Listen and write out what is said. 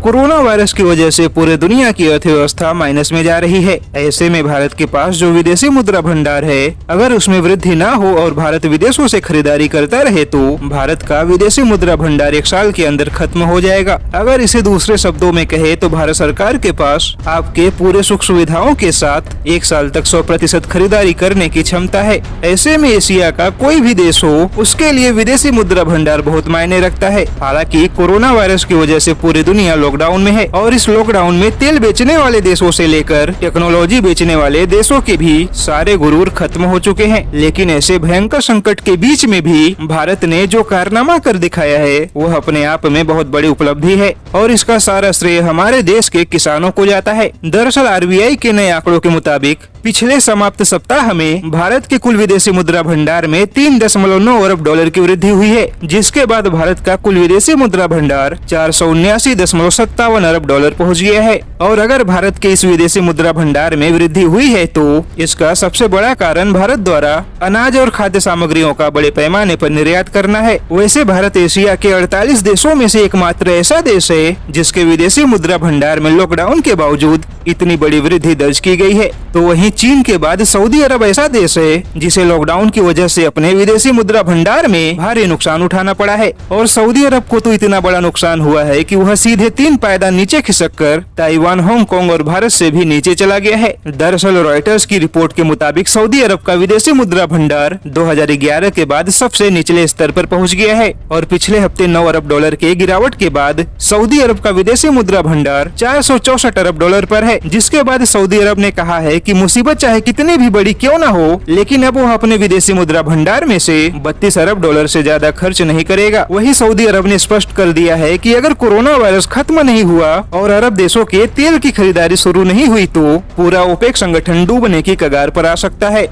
Corona virus की वजह से पूरे दुनिया की अर्थव्यवस्था माइनस में जा रही है। ऐसे में भारत के पास जो विदेशी मुद्रा भंडार है, अगर उसमें वृद्धि ना हो और भारत विदेशों से खरीदारी करता रहे तो भारत का विदेशी मुद्रा भंडार 1 साल के अंदर खत्म हो जाएगा। अगर इसे दूसरे शब्दों में कहे तो भारत सरकार के पास आपके पूरे सुख सुविधाओं के साथ 1 साल तक 100% खरीदारी करने की क्षमता है। ऐसे में एशिया का कोई भी देश हो, उसके लिए विदेशी मुद्रा भंडार बहुत मायने रखता है। हालांकि कोरोना वायरस की वजह से पूरी दुनिया लॉकडाउन में है और इस लॉकडाउन में तेल बेचने वाले देशों से लेकर टेक्नोलॉजी बेचने वाले देशों के भी सारे गुरूर खत्म हो चुके हैं। लेकिन ऐसे भयंकर संकट के बीच में भी भारत ने जो कारनामा कर दिखाया है वह अपने आप में बहुत बड़ी उपलब्धि है और इसका सारा श्रेय हमारे देश के किसानों को जाता है। दरअसल आरबीआई के नए आंकड़ों के मुताबिक पिछले समाप्त सप्ताह में भारत के कुल विदेशी मुद्रा भंडार में 3.9 अरब डॉलर की वृद्धि हुई है, जिसके बाद भारत का कुल विदेशी मुद्रा भंडार 479.57 अरब डॉलर पहुंच गया है। और अगर भारत के इस विदेशी मुद्रा भंडार में वृद्धि हुई है तो इसका सबसे बड़ा कारण भारत द्वारा अनाज और खाद्य सामग्रियों का बड़े पैमाने पर निर्यात करना है। वैसे भारत एशिया के 48 देशों में से एकमात्र ऐसा देश है जिसके विदेशी मुद्रा भंडार में लॉकडाउन के बावजूद इतनी बड़ी वृद्धि दर्ज की गई है। तो वहीं चीन के बाद सऊदी अरब ऐसा देश है जिसे लॉकडाउन की वजह से अपने विदेशी मुद्रा भंडार में भारी नुकसान उठाना पड़ा है। और सऊदी अरब को तो इतना बड़ा नुकसान हुआ है कि वह सीधे 3 पायदान नीचे खिसककर ताइवान, हांगकांग और भारत से भी नीचे चला गया है। दरअसल रॉयटर्स की रिपोर्ट के मुताबिक सऊदी अरब का विदेशी मुद्रा भंडार 2011 के बाद सबसे निचले स्तर पर पहुंच गया है और पिछले हफ्ते 9 अरब डॉलर के गिरावट के बाद सऊदी अरब का विदेशी मुद्रा भंडार 464 अरब डॉलर पर है। जिसके बाद सऊदी अरब ने कहा है कि मुसीबत चाहे कितनी भी बड़ी क्यों न हो, लेकिन अब वह अपने विदेशी मुद्रा भंडार में से 32 अरब डॉलर से ज्यादा खर्च नहीं करेगा। वहीं सऊदी अरब ने स्पष्ट कर दिया है कि अगर कोरोना वायरस खत्म नहीं हुआ और अरब देशों के तेल की खरीदारी शुरू नहीं हुई तो पूरा ओपेक संगठन डूबने की कगार पर आ सकता है।